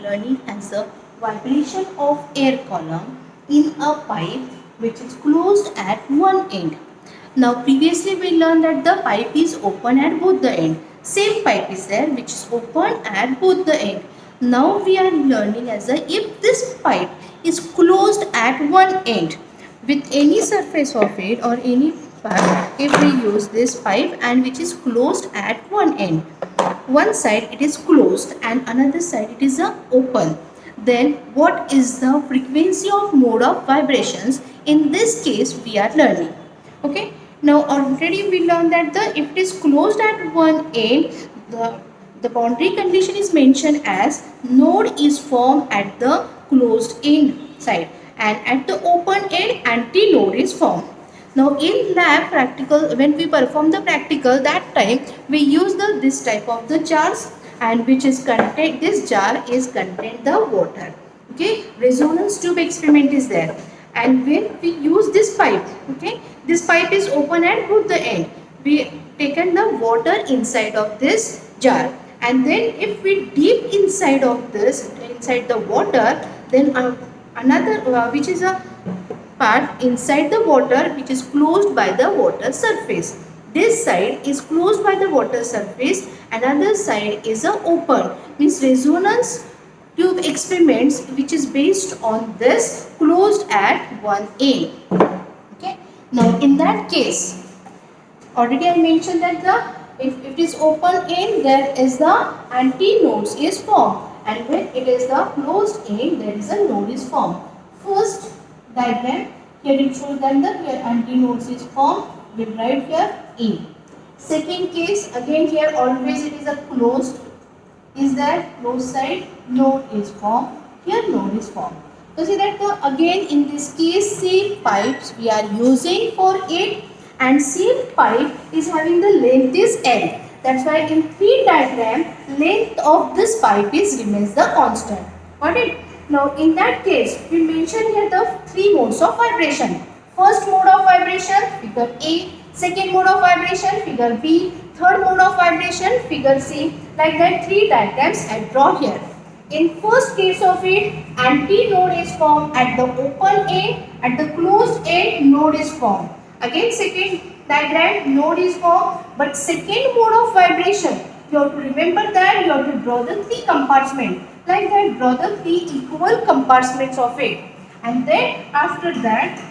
learning as a vibration of air column in a pipe which is closed at one end. Now previously we learned that the pipe is open at both the end. Same pipe is there which is open at both the end. Now we are learning as a if this pipe is closed at one end with any surface of it or any pipe, if we use this pipe and which is closed at one end, one side it is closed and another side it is open, then what is the frequency of mode of vibrations? In this case we are learning. Okay, now already we learned that the if it is closed at one end, the boundary condition is mentioned as node is formed at the closed end side and at the open end anti-node is formed. Now in lab practical, when we perform the practical, that time we use this type of the jars, and which is contain, this jar is contain the water. Okay, resonance tube experiment is there, and when we use this pipe, okay, this pipe is open at both the end. We taken the water inside of this jar, and then if we deep inside of this, inside the water, then another which is a part inside the water which is closed by the water surface. This side is closed by the water surface, another side is open. Means resonance tube experiments which is based on this closed at one end. Okay. Now in that case, already I mentioned that if it is open end, there is the anti-nodes is formed, and when it is the closed end, there is a node is formed. First diagram, here it shows that the here anti-nodes is formed. We write here E. Second case, again here always it is a closed, is that closed side, node is formed, here node is formed. So see that again in this case same pipes we are using for it, and same pipe is having the length is L. That's why in 3 diagram length of this pipe is remains the constant. Got it? Now in that case we mention here the 3 modes of vibration. First mode of vibration figure A, second mode of vibration figure B, third mode of vibration figure C. Like that 3 diagrams I draw here. In first case of it, anti-node is formed at the open end, at the closed end node is formed. Again second diagram, node is formed, but second mode of vibration, you have to remember that you have to draw the 3 compartments. Like that, draw the 3 equal compartments of it, and then after that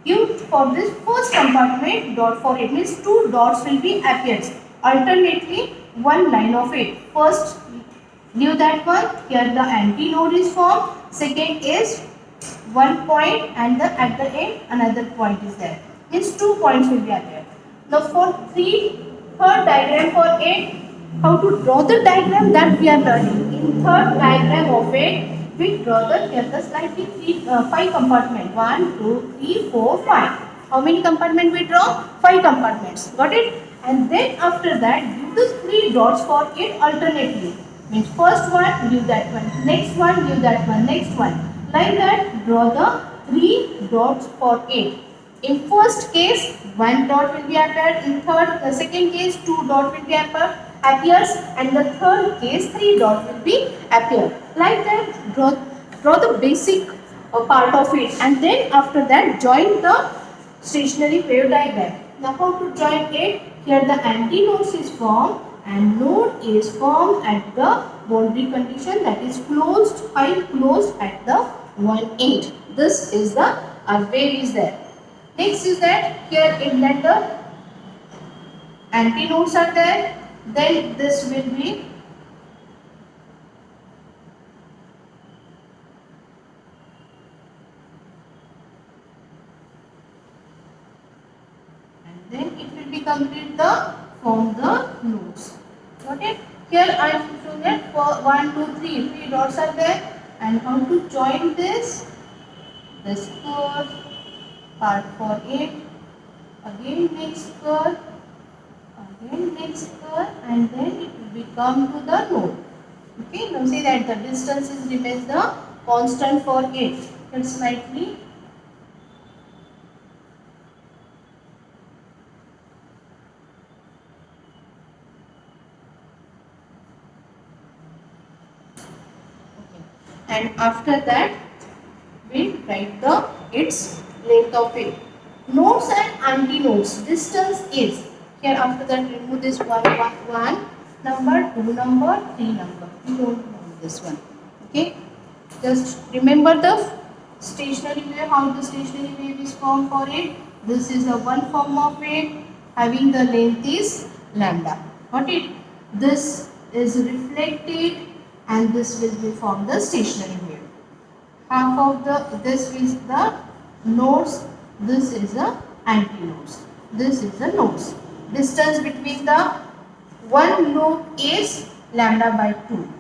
give for this first compartment dot for it, means 2 dots will be appears alternately one line of it. First give that one, here the anti-node is formed, second is one point, and at the end another point is there. Means 2 points will be appear. Now for third diagram for it, how to draw the diagram, that we are learning. In third diagram of it, we draw the here the slightly 5 compartment. 1, 2, 3, 4, 5. How many compartment we draw? 5 compartments. Got it? And then after that, give the 3 dots for it alternately. Means first one, give that one. Next one, give that one. Next one. Like that, draw the 3 dots for it. In first case, 1 dot will be appeared. In the second case, 2 dot will be appears, and the third case, 3 dot will be appear. Like that, draw the basic part of it, and then after that, join the stationary wave diagram. Now, how to join it? Here the anti-nodes is formed, and node is formed at the boundary condition, that is closed, pipe closed at the one end. This is the wave is there. Next is that here in that the antinodes are there, then this will be and then it will be complete the form the nodes. Got it? Here I am showing that for 1, 2, 3 dots are there, and how to join this curve part for it, again next curve, again next curve, and then it will become to the node. Okay, now see that the distance is remains the constant for it. It's slightly and after that we write the its length of it. Nodes and antinodes distance is, here after that remove this one number, 2 number, 3 number, we don't want this one. Okay, just remember the stationary wave, how the stationary wave is formed for it. This is a one form of wave having the length is lambda. Got it? This is reflected and this will be formed the stationary wave. Half of this is the nodes, this is the antinodes, this is the nodes. Distance between the one loop is lambda by 2.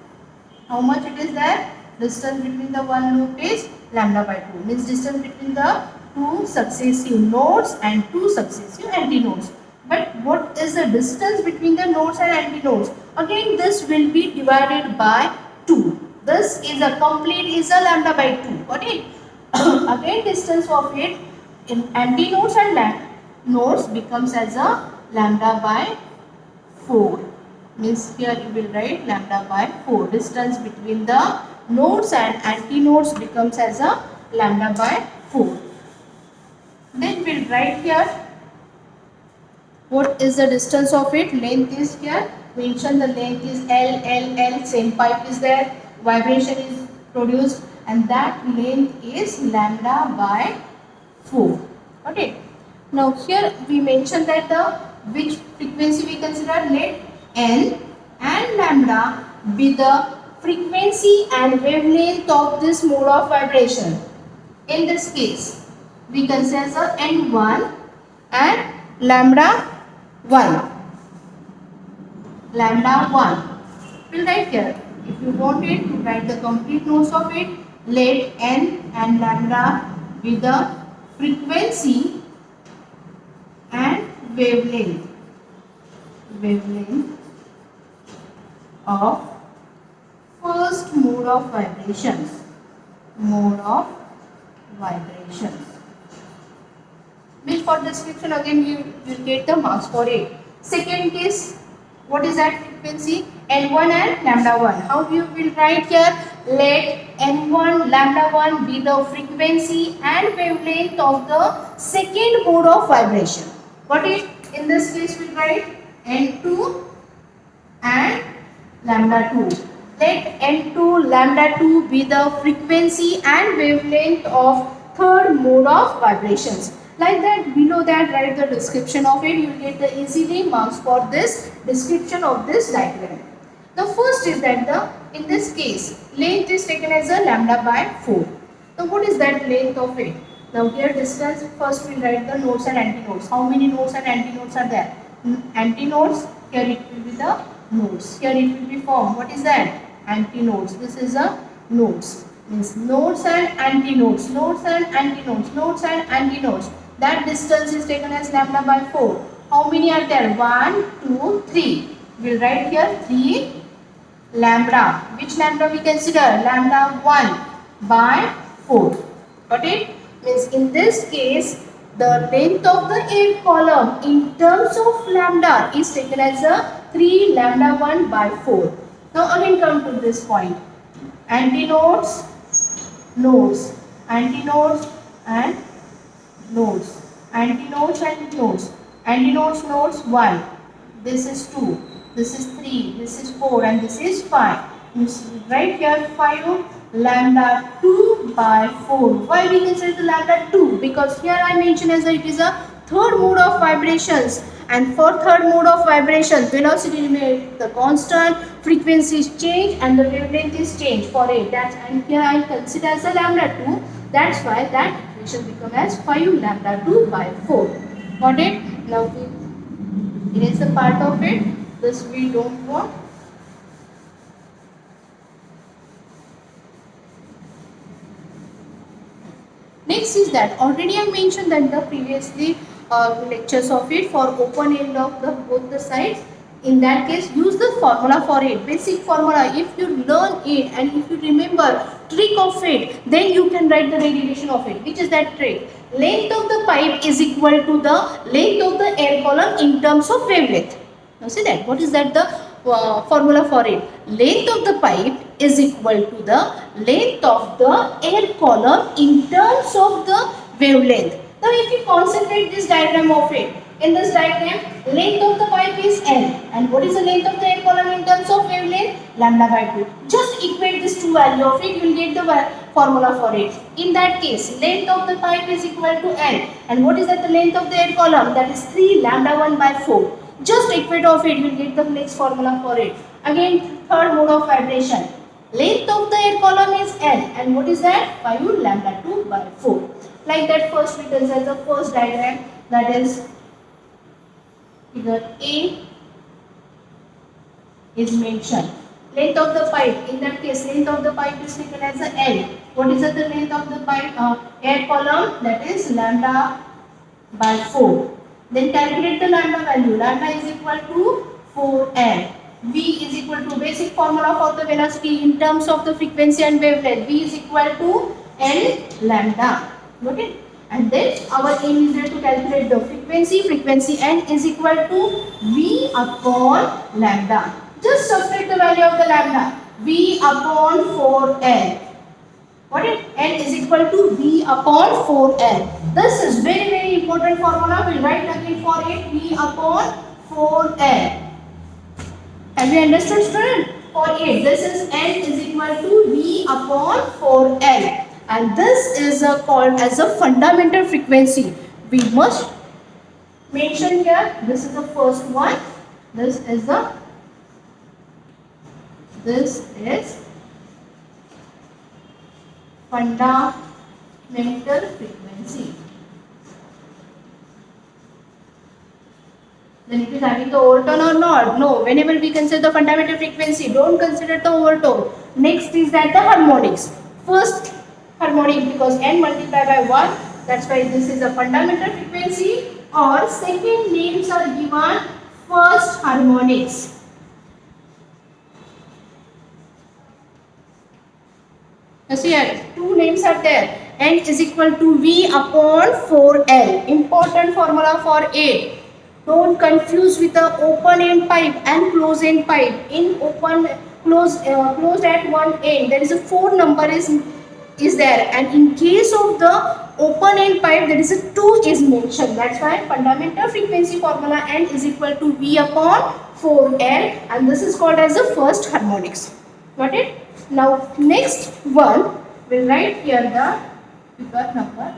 How much it is there? Distance between the one loop is lambda by 2. Means distance between the two successive nodes and two successive antinodes. But what is the distance between the nodes and antinodes? Again, this will be divided by 2. This is a complete is a lambda by 2. Got it? Again, distance of it in antinodes and nodes becomes as a lambda by 4. Means here you will write lambda by 4. Distance between the nodes and antinodes becomes as a lambda by 4. Then we will write here what is the distance of it. Length is here. Mention the length is L. Same pipe is there. Vibration is produced and that length is lambda by 4. Okay. Now here we mention that the which frequency we consider. Let N and lambda be the frequency and wavelength of this mode of vibration. In this case, we consider N1 and lambda 1. Lambda 1. We'll write here. If you want it to write the complete notes of it, let N and lambda be the frequency and wavelength of first mode of vibrations. Which for description again you will get the marks for it. Second case, what is that frequency? N1 and lambda 1. How you will write here? Let N1 lambda 1 be the frequency and wavelength of the second mode of vibration. What is in this case we write N2 and lambda 2. Let N2 lambda 2 be the frequency and wavelength of third mode of vibrations. Like that, below that write the description of it. You will get the easily marks for this description of this diagram. The first is that in this case length is taken as a lambda by 4. Now what is that length of it? Now here distance, first we write the nodes and antinodes. How many nodes and antinodes are there? Antinodes, here it will be the nodes. Here it will be formed. What is that? Antinodes. This is a nodes. Means nodes and antinodes. That distance is taken as lambda by 4. How many are there? 1, 2, 3. We will write here 3 lambda. Which lambda we consider? Lambda 1 by 4. Got it? Means in this case, the length of the air column in terms of lambda is taken as a 3 lambda 1 by 4. Now again come to this point. Antinodes, nodes. Antinodes and nodes. Antinodes and nodes. Antinodes, nodes 1. This is 2. This is 3. This is 4 and this is 5. Right here 5 lambda 2 by 4. Why we consider the lambda 2? Because here I mentioned as it is a third mode of vibrations, and for third mode of vibration velocity remains the constant, frequency is changed and the wavelength is changed for it. And here I consider as a lambda 2. That's why that equation become as 5 lambda 2 by 4. Got it? Now we erase the part of it. This we don't want. Next is that already I mentioned that the previously lectures of it for open end of both the sides. In that case, use the formula for it, basic formula. If you learn it and if you remember trick of it, then you can write the derivation of it. Which is that trick? Length of the pipe is equal to the length of the air column in terms of wavelength. Now see that. What is that the formula for it? Length of the pipe is equal to the length of the air column in terms of the wavelength. Now if you concentrate this diagram of it, in this diagram, length of the pipe is L, and what is the length of the air column in terms of wavelength? Lambda by 2. Just equate this two value of it, you will get the formula for it. In that case, length of the pipe is equal to L, and what is that the length of the air column? That is 3 lambda 1 by 4. Just equate of it, you will get the next formula for it. Again, third mode of vibration. Length of the air column is L, and what is that? 5 lambda 2 by 4. Like that, first we consider the first diagram, that is figure A is mentioned. Length of the pipe, in that case length of the pipe is taken as a L. What is the length of the pipe air column? That is lambda by 4. Then calculate the lambda value. Lambda is equal to 4L. V is equal to basic formula for the velocity in terms of the frequency and wavelength. V is equal to L lambda. Got it? And then our aim is there to calculate the frequency. Frequency N is equal to V upon lambda. Just subtract the value of the lambda. V upon 4L. What is N is equal to V upon 4L. This is very important formula. We'll write again for it. V upon 4L. Have you understood, student? For it, this is N is equal to V upon 4L. And this is called as a fundamental frequency. We must mention here. This is the first one. This is fundamental frequency. Then it is having the overtone or not? No. Whenever we consider the fundamental frequency, don't consider the overtone. Next is that the harmonics. First harmonic, because N multiplied by 1, that's why this is a fundamental frequency, or second names are given first harmonics. You see here, two names are there. N is equal to V upon 4L. Important formula for it. Don't confuse with the open end pipe and closed end pipe. In open, closed at one end, there is a 4 number is there, and in case of the open end pipe, there is a 2 is mentioned. That's why fundamental frequency formula N is equal to V upon 4L, and this is called as the first harmonics. Got it? Now next one, we'll write here the figure number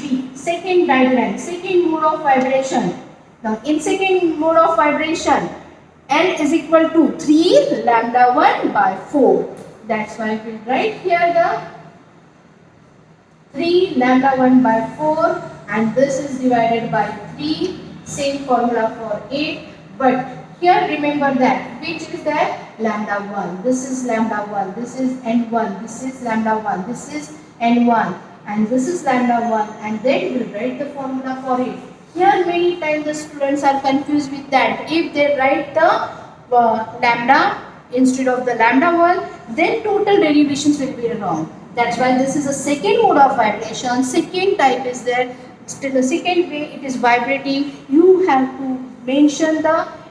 B. Second diagram, second mode of vibration. Now in second mode of vibration, N is equal to 3 lambda 1 by 4. That's why we'll write here the 3 lambda 1 by 4, and this is divided by 3. Same formula for 8, but here remember that which is that lambda 1. This is lambda 1. This is N1. This is lambda 1. This is N1, and this is lambda 1. And then we'll write the formula for it. Here many times the students are confused with that. If they write the lambda instead of the lambda 1, then total derivations will be wrong. That's why this is a second mode of vibration. Second type is there. Still the second way it is vibrating. You have to mention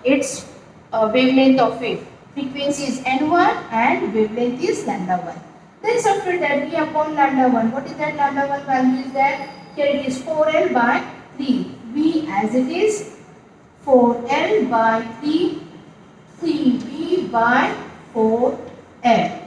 its wavelength of it. Frequency is N1 and wavelength is lambda 1. Then substitute that V upon lambda 1. What is that lambda 1 value is there? Here it is 4L by 3. V as it is 4L by 3. 3V by 4L.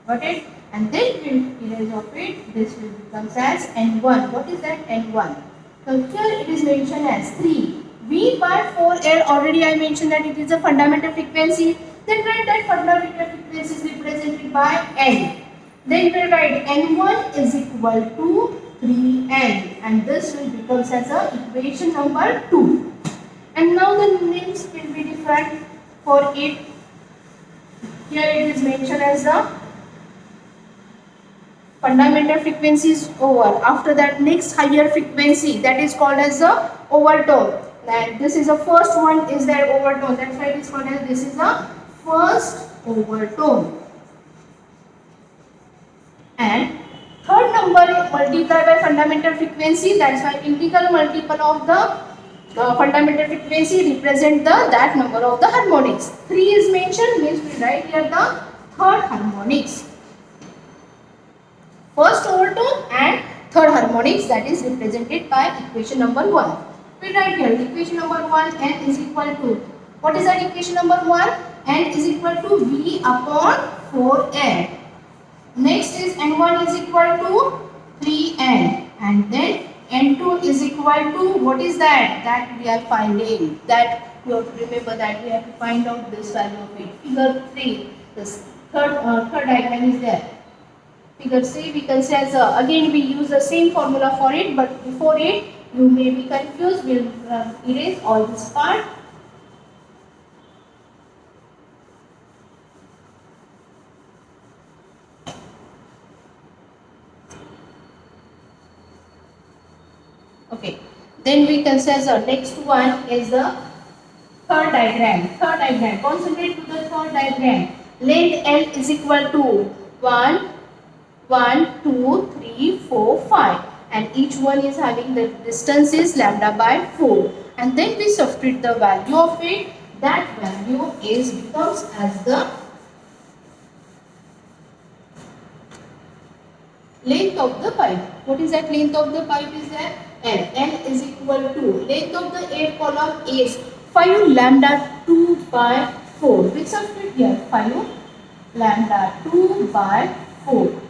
Got it? And then we'll erase of it. This will become as N1. What is that N1? So here it is mentioned as 3. V by 4L, already I mentioned that it is a fundamental frequency. Then write that fundamental frequency is represented by N. Then we'll write N1 is equal to 3N, and this will become as a equation number 2. And now the names will be different for it. Here it is mentioned as the fundamental frequency is over. After that, next higher frequency, that is called as the overtone. And this is the first one is their overtone. That's why it is called as this is the first overtone. And third number is multiplied by fundamental frequency. That's why integral multiple of the fundamental frequency represent that number of the harmonics. 3 is mentioned, means we write here the third harmonics. First overtone and third harmonics, that is represented by equation number 1. We write here equation number 1, n is equal to, what is that equation number 1? N is equal to V upon 4n. Next is n1 is equal to 3n, and then n2 is equal to, what is that? That we are finding, that you have to remember that we have to find out this value of it. Figure 3, this third diagram is there. Figure C we can say as again we use the same formula for it, but before it you may be confused. We'll erase all this part. Okay, then we can say the next one is the third diagram. Third diagram, concentrate to the third diagram. Length L is equal to 1, 2, 3, 4, 5, and each one is having the distance is lambda by 4, and then we substitute the value of it. That value is becomes as the length of the pipe. What is that length of the pipe is there? L. L is equal to, length of the air column is 5 lambda 2 by 4. We substitute here 5 lambda 2 by 4.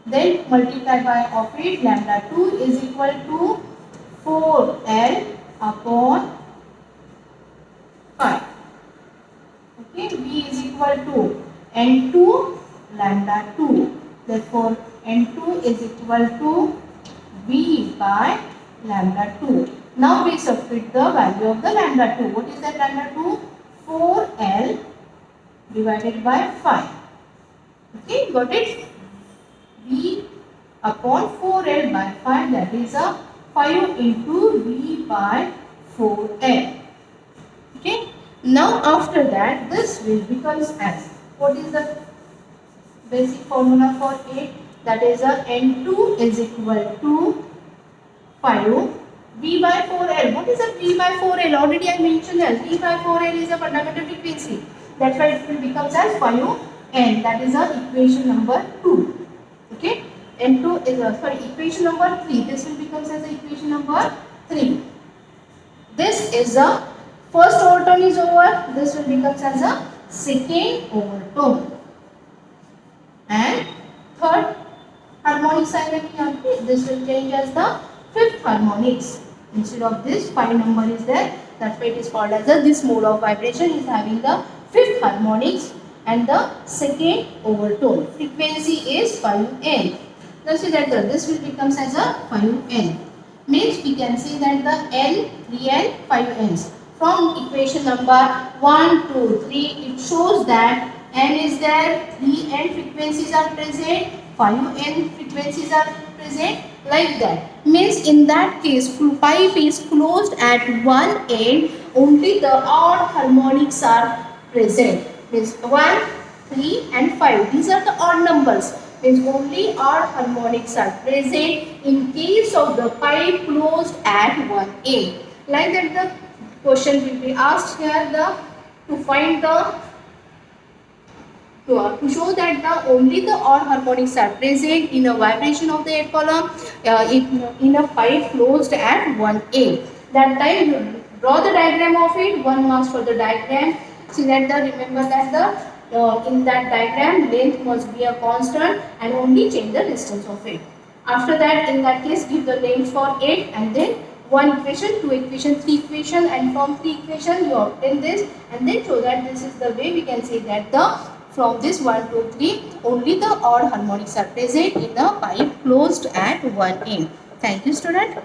Then multiply by of it, lambda 2 is equal to 4L upon 5. Okay, V is equal to N2 lambda 2. Therefore, N2 is equal to V by lambda 2. Now we substitute the value of the lambda 2. What is that lambda 2? 4L divided by 5. Okay, got it? V upon 4L by 5, that is a 5 into V by 4L. Okay. Now after that, this will becomes as, what is the basic formula for it? That is a N2 is equal to 5 V by 4L. What is a V by 4L? Already I mentioned that V by 4L is a fundamental frequency. That's why it will becomes as 5N. That is a equation number 2. Okay, N2 is equation number 3. This will becomes as a equation number 3. This is a first overtone is over. This will becomes as a second overtone, and third harmonics I will, this will change as the fifth harmonics. Instead of this 5 number is there. That's why it is called as a, this mode of vibration is having the fifth harmonics and the second overtone. Frequency is 5N. Now see that this will becomes as a 5N. Means we can say that the L, 3N, 5Ns. From equation number 1, 2, 3, it shows that N is there, 3N frequencies are present, 5N frequencies are present, like that. Means in that case, pipe is closed at one end, only the odd harmonics are present. Means 1, 3 and 5. These are the odd numbers. Means only odd harmonics are present in case of the pipe closed at one end. Like that the question will be asked here, to find the to show that only the odd harmonics are present in a vibration of the air column in a pipe closed at one end. That time you draw the diagram of it. 1 marks for the diagram. See that remember that in that diagram length must be a constant and only change the distance of it. After that, in that case, give the names for it, and then 1 equation, 2 equation, 3 equation, and from 3 equation you obtain this, and then show that this is the way we can say that from this 1, 2, 3 only the odd harmonics are present in the pipe closed at one end. Thank you, student.